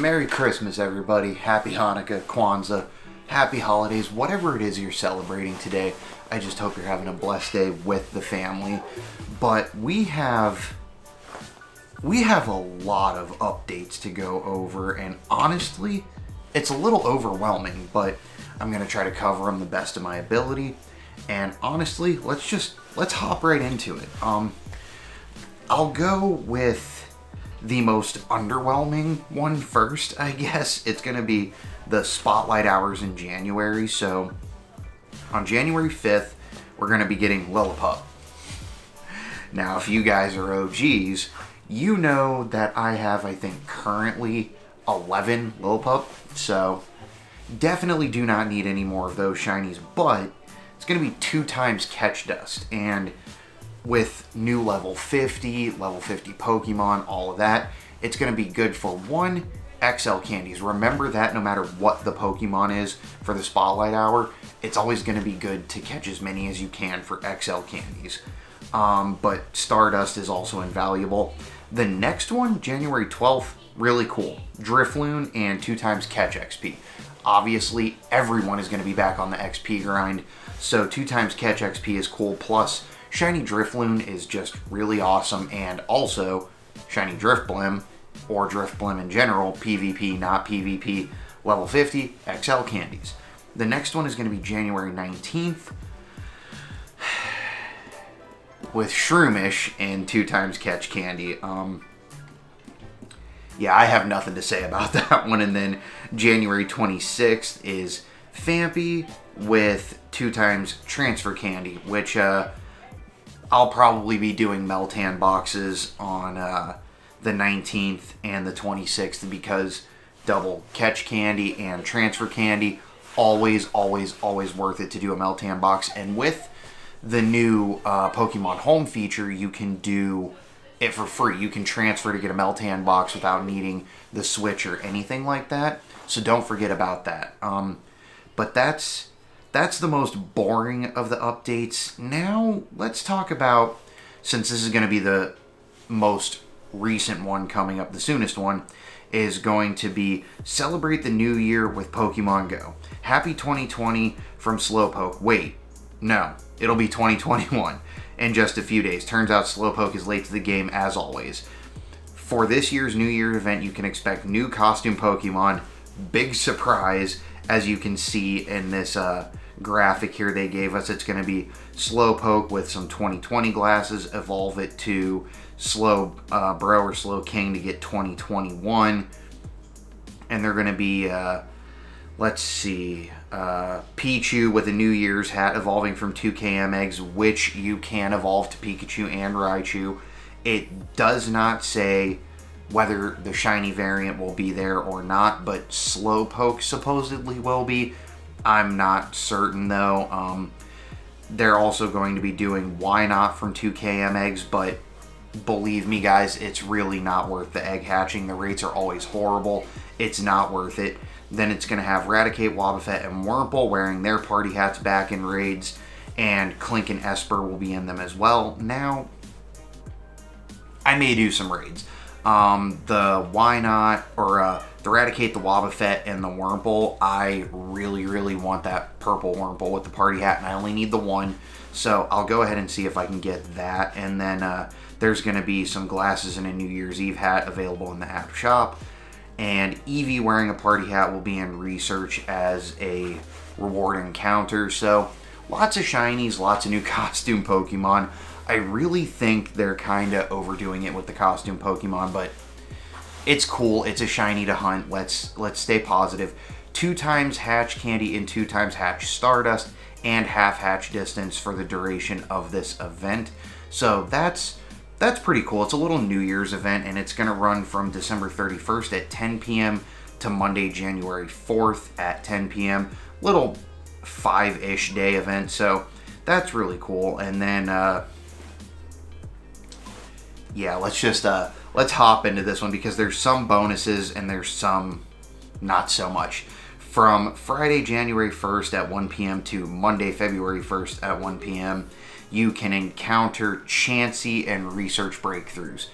Merry Christmas, everybody. Happy Hanukkah, Kwanzaa, happy holidays, whatever it is you're celebrating today. I just hope you're having a blessed day with the family. But we have a lot of updates to go over, and honestly, it's a little overwhelming, but I'm going to try to cover them the best of my ability. And honestly, let's hop right into it. I'll go with the most underwhelming one first, I guess. It's going to be the spotlight hours in January. So on January 5th, we're going to be getting Lillipup. Now, if you guys are OGs, you know that I have, I think, currently 11 Lillipup. So definitely do not need any more of those shinies, but it's going to be 2 times Catch Dust. And with new level 50 Pokemon, all of that, it's going to be good for 1 XL candies. Remember that no matter what the Pokemon is for the Spotlight Hour, it's always going to be good to catch as many as you can for XL candies. But Stardust is also invaluable. The next one, January 12th, really cool. Drifloon and 2 times Catch XP. Obviously, everyone is going to be back on the XP grind, so 2 times Catch XP is cool, plus Shiny Drifloon is just really awesome, and also Shiny Drifblim, or Drifblim in general, PvP, not PvP, level 50, XL candies. The next one is going to be January 19th, with Shroomish and 2 times Catch Candy. Yeah, I have nothing to say about that one. And then January 26th is Phanpy with 2 times Transfer Candy, which I'll probably be doing Meltan boxes on the 19th and the 26th because double Catch Candy and Transfer Candy, always worth it to do a Meltan box. And with the new Pokemon Home feature, you can do it for free. You can transfer to get a Meltan box without needing the Switch or anything like that. So don't forget about that. But that's the most boring of the updates. Now, let's talk about, since this is going to be the most recent one coming up, the soonest one, is going to be Celebrate the New Year with Pokemon GO. Happy 2020 from Slowpoke. Wait, no, it'll be 2021 in just a few days. Turns out Slowpoke is late to the game as always. For this year's New Year event, you can expect new costume Pokemon. Big surprise, as you can see in this graphic here they gave us. It's going to be Slowpoke with some 2020 glasses, evolve it to Slowbro or Slowking to get 2021. And they're going to be, let's see, Pichu with a New Year's hat evolving from 2KM eggs, which you can evolve to Pikachu and Raichu. It does not say whether the shiny variant will be there or not, but Slowpoke supposedly will be. I'm not certain though. They're also going to be doing Why Not from 2KM eggs, but believe me guys, it's really not worth the egg hatching. The rates are always horrible. It's not worth it. Then it's going to have Raticate, Wobbuffet, and Wurmple wearing their party hats back in raids, and Clink and Esper will be in them as well. Now, I may do some raids. The Why Not, or the Raticate, the Wobbuffet, and the Wurmple, I really want that purple Wurmple with the party hat, and I only need the one, so I'll go ahead and see if I can get that. And then there's going to be some glasses and a New Year's Eve hat available in the app shop, and Eevee wearing a party hat will be in research as a reward encounter. So lots of shinies, lots of new costume Pokemon. I really think they're kind of overdoing it with the costume Pokemon, but it's cool. It's a shiny to hunt. Let's stay positive. 2 times Hatch Candy and 2 times Hatch Stardust, and half Hatch distance for the duration of this event. So that's pretty cool. It's a little New Year's event, and it's going to run from December 31st at 10 p.m. to Monday, January 4th at 10 p.m. Little 5-ish day event, so that's really cool. And then yeah, let's hop into this one because there's some bonuses and there's some not so much. From Friday, January 1st at 1 p.m. to Monday, February 1st at 1 p.m., you can encounter Chansey and research breakthroughs.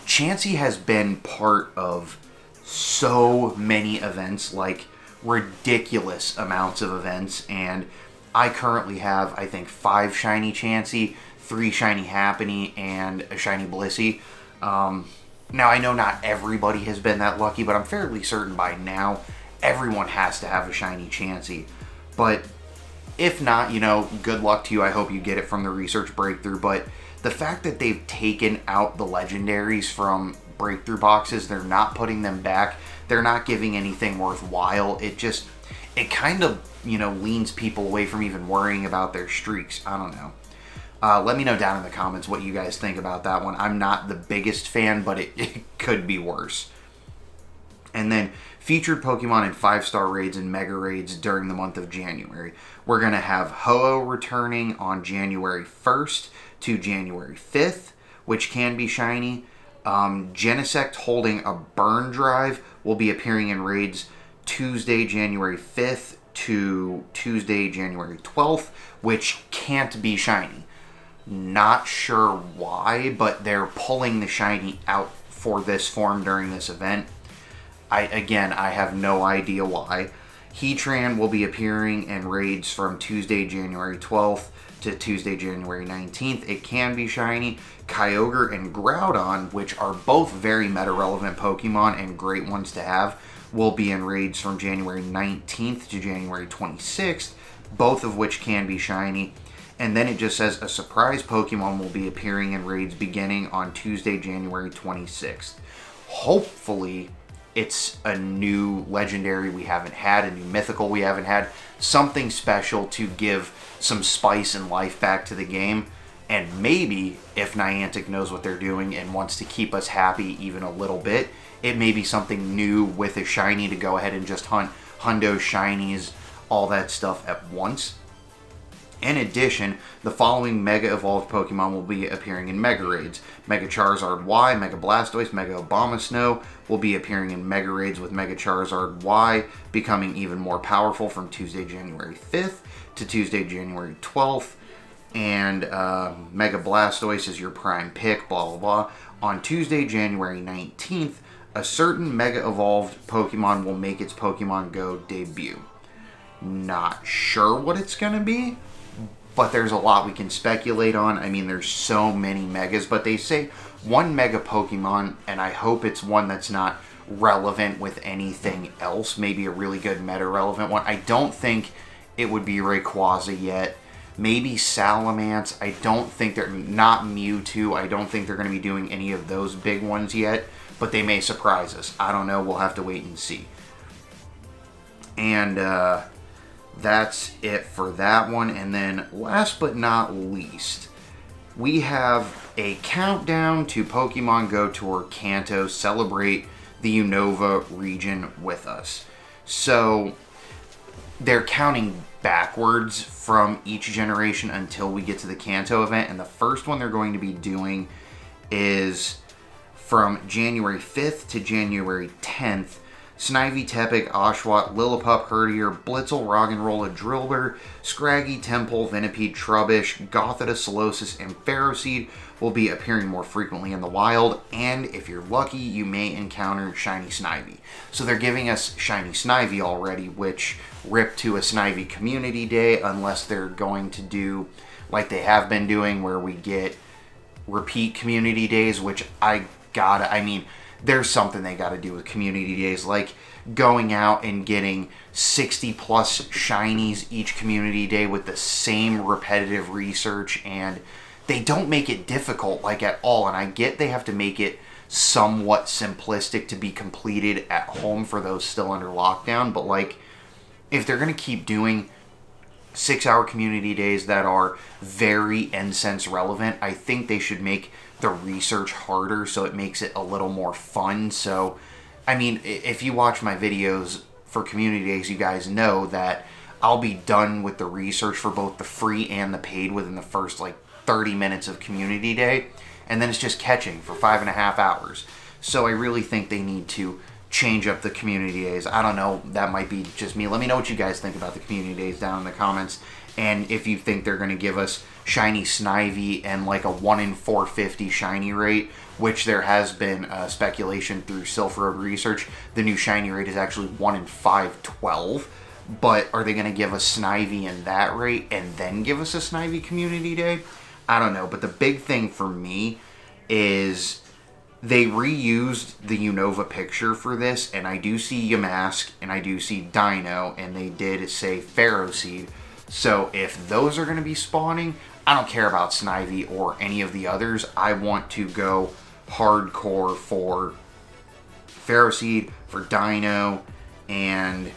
Chansey has been part of so many events, like ridiculous amounts of events, and I currently have, I think, 5 shiny Chansey, 3 shiny Happiny, and a shiny Blissey. Now, I know not everybody has been that lucky, but I'm fairly certain by now everyone has to have a shiny Chansey. But if not, you know, good luck to you. I hope you get it from the research breakthrough. But the fact that they've taken out the legendaries from breakthrough boxes, they're not putting them back, they're not giving anything worthwhile, it kind of, you know, leans people away from even worrying about their streaks. I don't know. Let me know down in the comments what you guys think about that one. I'm not the biggest fan, but it could be worse. And then featured Pokemon in 5-star raids and Mega Raids during the month of January. We're going to have Ho-Oh returning on January 1st to January 5th, which can be shiny. Genesect holding a Burn Drive will be appearing in raids Tuesday, January 5th to Tuesday, January 12th, which can't be shiny. Not sure why, but they're pulling the shiny out for this form during this event. I have no idea why. Heatran will be appearing in raids from Tuesday, January 12th to Tuesday, January 19th. It can be shiny. Kyogre and Groudon, which are both very meta-relevant Pokemon and great ones to have, will be in raids from January 19th to January 26th, both of which can be shiny. And then it just says a surprise Pokemon will be appearing in raids beginning on Tuesday, January 26th. Hopefully, it's a new legendary we haven't had, a new mythical we haven't had, something special to give some spice and life back to the game. And maybe, if Niantic knows what they're doing and wants to keep us happy even a little bit, it may be something new with a shiny to go ahead and just hunt hundo shinies, all that stuff at once. In addition, the following Mega Evolved Pokemon will be appearing in Mega Raids. Mega Charizard Y, Mega Blastoise, Mega Abomasnow will be appearing in Mega Raids, with Mega Charizard Y becoming even more powerful from Tuesday, January 5th to Tuesday, January 12th. And Mega Blastoise is your prime pick, blah, blah, blah. On Tuesday, January 19th, a certain Mega Evolved Pokemon will make its Pokemon GO debut. Not sure what it's going to be, but there's a lot we can speculate on. I mean, there's so many Megas, but they say one Mega Pokemon, and I hope it's one that's not relevant with anything else. Maybe a really good meta-relevant one. I don't think it would be Rayquaza yet. Maybe Salamence. I don't think they're... Not Mewtwo. I don't think they're going to be doing any of those big ones yet, but they may surprise us. I don't know. We'll have to wait and see. And, that's it for that one. And then last but not least, we have a countdown to Pokemon Go Tour Kanto. Celebrate the Unova region with us. So they're counting backwards from each generation until we get to the Kanto event. And the first one they're going to be doing is from January 5th to January 10th. Snivy, Tepig, Oshawott, Lillipup, Herdier, Blitzel, Roggenrola, Drillbur, Scraggy, Temple, Venipede, Trubbish, Gothita, Solosis, and Ferroseed will be appearing more frequently in the wild, and if you're lucky, you may encounter Shiny Snivy. So they're giving us Shiny Snivy already, which ripped to a Snivy Community Day, unless they're going to do like they have been doing, where we get repeat Community Days, which there's something they got to do with Community Days, like going out and getting 60 plus shinies each Community Day with the same repetitive research, and they don't make it difficult like at all. And I get they have to make it somewhat simplistic to be completed at home for those still under lockdown, but like if they're going to keep doing 6-hour Community Days that are very Incense relevant, I think they should make the research harder so it makes it a little more fun. So, I mean, if you watch my videos for Community Days, you guys know that I'll be done with the research for both the free and the paid within the first, 30 minutes of Community Day. And then it's just catching for 5.5 hours. So I really think they need to change up the Community Days. I don't know, that might be just me. Let me know what you guys think about the Community Days down in the comments. And if you think they're going to give us shiny Snivy and like a 1 in 450 shiny rate, which there has been speculation through Sylph Road research, the new shiny rate is actually 1 in 512. But are they going to give us Snivy in that rate and then give us a Snivy Community Day? I don't know. But the big thing for me is they reused the Unova picture for this, and I do see Yamask and I do see Dino, and they did say Pharaoh Seed. So if those are going to be spawning, I don't care about Snivy or any of the others. I want to go hardcore for Pharaoh Seed, for Dino, and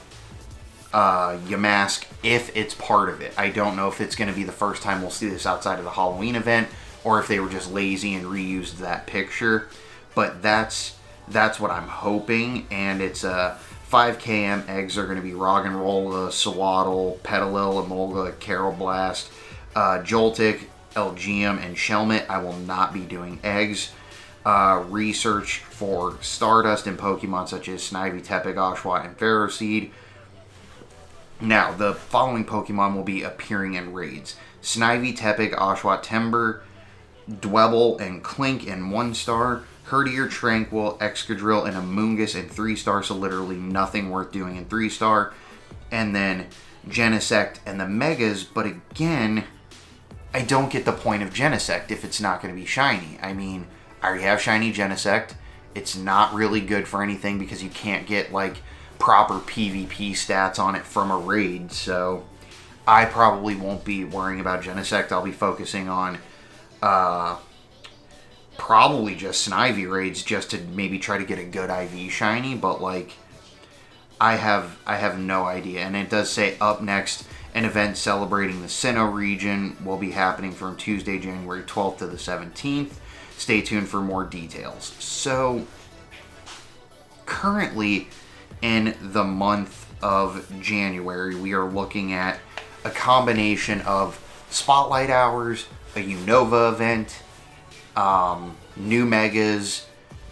Yamask if it's part of it. I don't know if it's going to be the first time we'll see this outside of the Halloween event, or if they were just lazy and reused that picture. But that's what I'm hoping, and it's a 5km. Eggs are going to be Roggenrola, Swaddle, Petalil, Emolga, Karrablast, Joltik, Elgium, and Shelmet. I will not be doing eggs. Research for Stardust and Pokemon such as Snivy, Tepig, Oshawott, and Pharaoh Seed. Now, the following Pokemon will be appearing in raids. Snivy, Tepig, Oshawott, Timber, Dwebble, and Clink in 1-star. Herdier, Tranquil, Excadrill, and Amoonguss in 3-star, so literally nothing worth doing in 3-star. And then Genesect and the Megas, but again, I don't get the point of Genesect if it's not going to be shiny. I mean, I already have shiny Genesect. It's not really good for anything because you can't get, like, proper PvP stats on it from a raid, so I probably won't be worrying about Genesect. I'll be focusing on probably just Snivy raids just to maybe try to get a good IV shiny, but like I have no idea. And it does say up next, an event celebrating the Sinnoh region will be happening from Tuesday, January 12th to the 17th. Stay tuned for more details. So currently in the month of January, we are looking at a combination of Spotlight Hours, a Unova event, new Megas,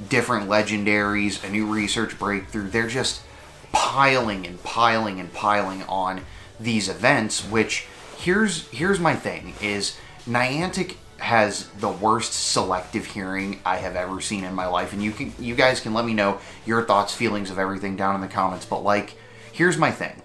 different Legendaries, a new Research Breakthrough. They're just piling and piling and piling on these events, which here's my thing, is Niantic has the worst selective hearing I have ever seen in my life, and you guys can let me know your thoughts, feelings of everything down in the comments, but like, here's my thing.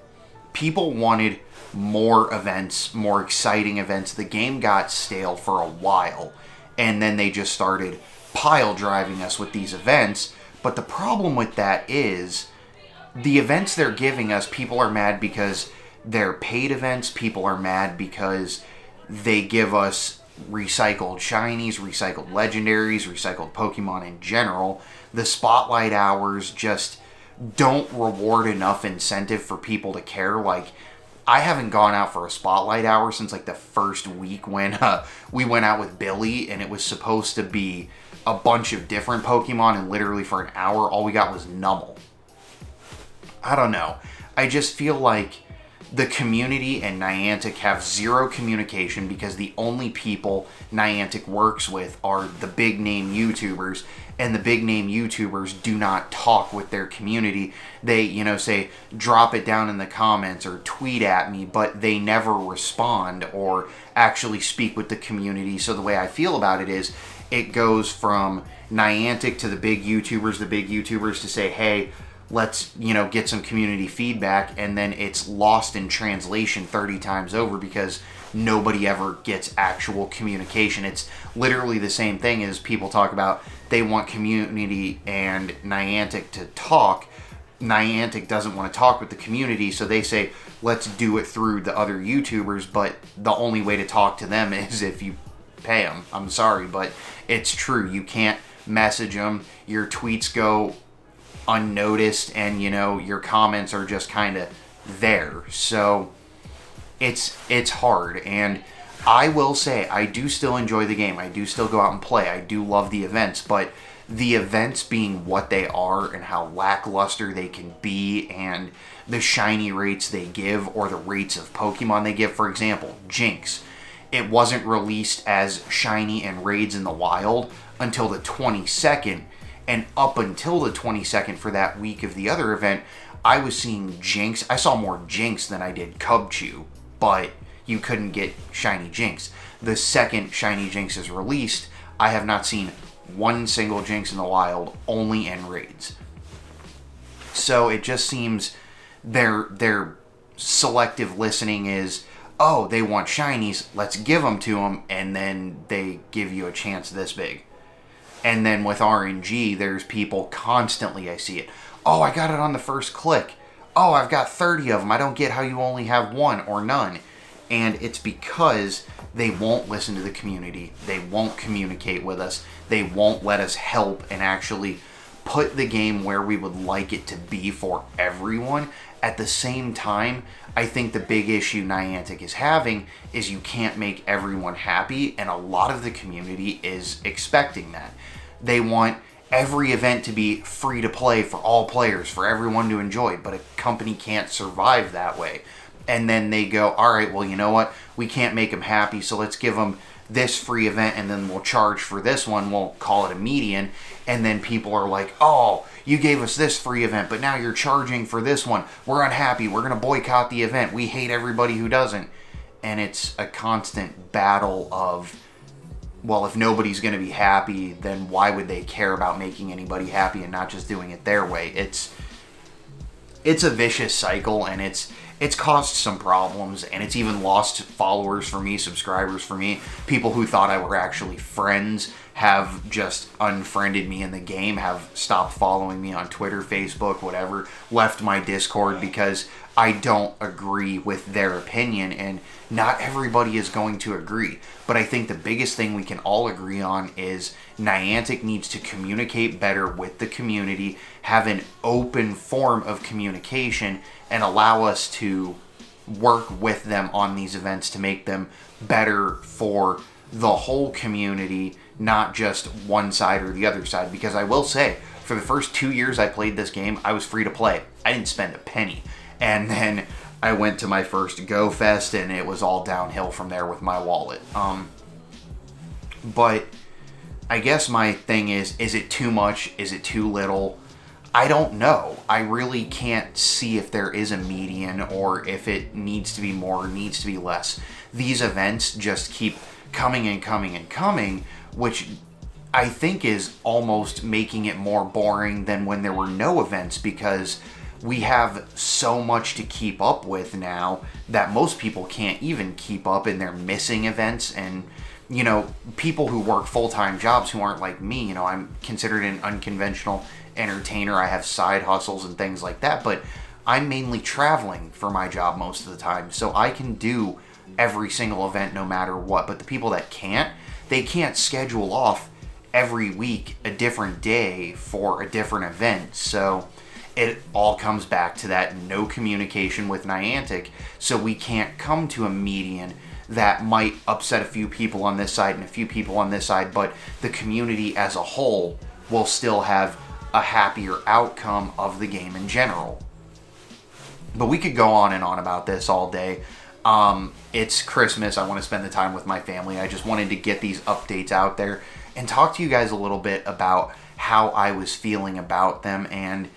People wanted more events, more exciting events. The game got stale for a while, and then they just started pile driving us with these events. But the problem with that is the events they're giving us, people are mad because they're paid events. People are mad because they give us recycled shinies, recycled legendaries, recycled Pokemon in general. The Spotlight Hours just don't reward enough incentive for people to care. Like, I haven't gone out for a Spotlight Hour since like the first week when we went out with Billy, and it was supposed to be a bunch of different Pokemon, and literally for an hour all we got was Numel. I don't know. I just feel like the community and Niantic have zero communication, because the only people Niantic works with are the big name YouTubers, and the big name YouTubers do not talk with their community. They, say, drop it down in the comments or tweet at me, but they never respond or actually speak with the community. So the way I feel about it is, it goes from Niantic to the big YouTubers to say, hey, let's, get some community feedback, and then it's lost in translation 30 times over because nobody ever gets actual communication. It's literally the same thing as people talk about they want community and Niantic to talk. Niantic doesn't want to talk with the community, so they say, let's do it through the other YouTubers, but the only way to talk to them is if you pay them. I'm sorry, but it's true. You can't message them. Your tweets go unnoticed, and your comments are just kind of there. So it's hard, and I will say I do still enjoy the game. I do still go out and play. I do love the events, but the events being what they are and how lackluster they can be, and the shiny rates they give or the rates of Pokemon they give. For example, Jinx. It wasn't released as shiny and raids in the wild until the 22nd, and up until the 22nd for that week of the other event, I was seeing Jinx. I saw more Jinx than I did Cubchoo, but you couldn't get Shiny Jinx. The second Shiny Jinx is released, I have not seen one single Jinx in the wild, only in raids. So it just seems their selective listening is, oh, they want shinies, let's give them to them, and then they give you a chance this big. And then with RNG, there's people constantly, I see it, oh, I got it on the first click. Oh, I've got 30 of them. I don't get how you only have one or none. And it's because they won't listen to the community. They won't communicate with us. They won't let us help and actually put the game where we would like it to be for everyone. At the same time, I think the big issue Niantic is having is you can't make everyone happy, and a lot of the community is expecting that. They want every event to be free to play for all players, for everyone to enjoy, but a company can't survive that way. And then they go, all right, well, you know what? We can't make them happy, so let's give them this free event, and then we'll charge for this one. We'll call it a median. And then people are like, oh, you gave us this free event, but now you're charging for this one. We're unhappy. We're going to boycott the event. We hate everybody who doesn't. And it's a constant battle of, well, if nobody's going to be happy, then why would they care about making anybody happy and not just doing it their way? It's a vicious cycle, and it's caused some problems, and it's even lost followers for me, subscribers for me. People who thought I were actually friends have just unfriended me in the game, have stopped following me on Twitter, Facebook, whatever, left my Discord because I don't agree with their opinion, and not everybody is going to agree. But I think the biggest thing we can all agree on is Niantic needs to communicate better with the community, have an open form of communication, and allow us to work with them on these events to make them better for the whole community, not just one side or the other side. Because I will say, for the first 2 years I played this game, I was free to play. I didn't spend a penny. And then I went to my first Go Fest, and it was all downhill from there with my wallet. But I guess my thing is it too much? Is it too little? I don't know. I really can't see if there is a median or if it needs to be more or needs to be less. These events just keep coming and coming and coming, which I think is almost making it more boring than when there were no events, because we have so much to keep up with now that most people can't even keep up, and they're missing events. And, you know, people who work full-time jobs who aren't like me, you know, I'm considered an unconventional entertainer. I have side hustles and things like that, but I'm mainly traveling for my job most of the time, so I can do every single event no matter what. But the people that can't, they can't schedule off every week a different day for a different event. So it all comes back to that no communication with Niantic, so we can't come to a median that might upset a few people on this side and a few people on this side, but the community as a whole will still have a happier outcome of the game in general. But we could go on and on about this all day. It's Christmas. I want to spend the time with my family. I just wanted to get these updates out there and talk to you guys a little bit about how I was feeling about them. And,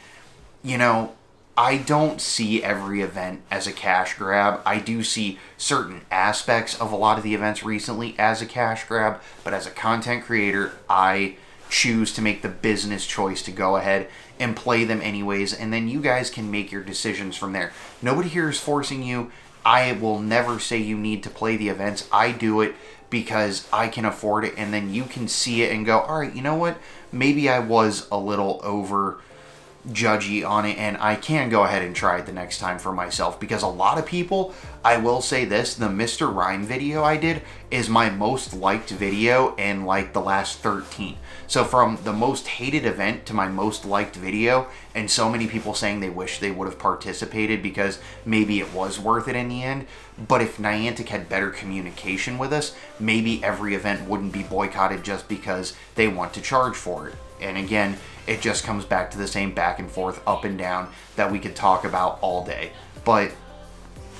you know, I don't see every event as a cash grab. I do see certain aspects of a lot of the events recently as a cash grab, but as a content creator, I choose to make the business choice to go ahead and play them anyways, and then you guys can make your decisions from there. Nobody here is forcing you. I will never say you need to play the events. I do it because I can afford it, and then you can see it and go, all right, you know what? Maybe I was a little over judgy on it, and I can go ahead and try it the next time for myself. Because a lot of people, I will say this, the Mr. Rhyme video I did is my most liked video in like the last 13. So from the most hated event to my most liked video, and so many people saying they wish they would have participated because maybe it was worth it in the end. But if Niantic had better communication with us, maybe every event wouldn't be boycotted just because they want to charge for it. And again, it just comes back to the same back and forth, up and down, that we could talk about all day. But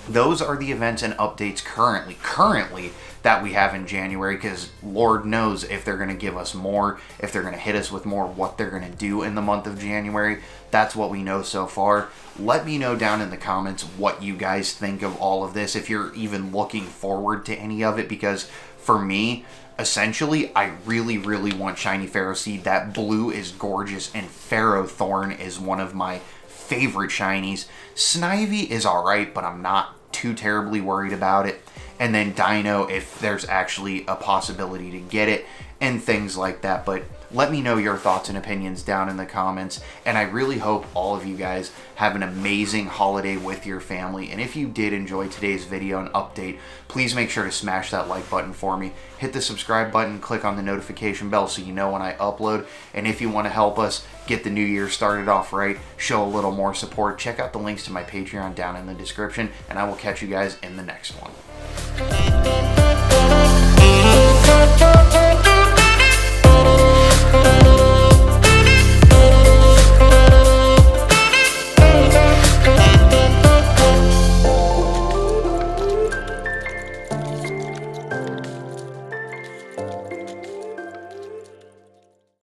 those are the events and updates currently. Currently, that we have in January, because Lord knows if they're going to give us more, if they're going to hit us with more, what they're going to do in the month of January. That's what we know so far. Let me know down in the comments what you guys think of all of this, if you're even looking forward to any of it, because for me, essentially, I really, really want Shiny Pharaoh Seed. That blue is gorgeous, and Pharaoh Thorn is one of my favorite shinies. Snivy is alright, but I'm not too terribly worried about it. And then Dino, if there's actually a possibility to get it, and things like that. But let me know your thoughts and opinions down in the comments, and I really hope all of you guys have an amazing holiday with your family. And if you did enjoy today's video and update, please make sure to smash that like button for me. Hit the subscribe button, click on the notification bell so you know when I upload. And if you want to help us get the new year started off right, show a little more support, check out the links to my Patreon down in the description, and I will catch you guys in the next one.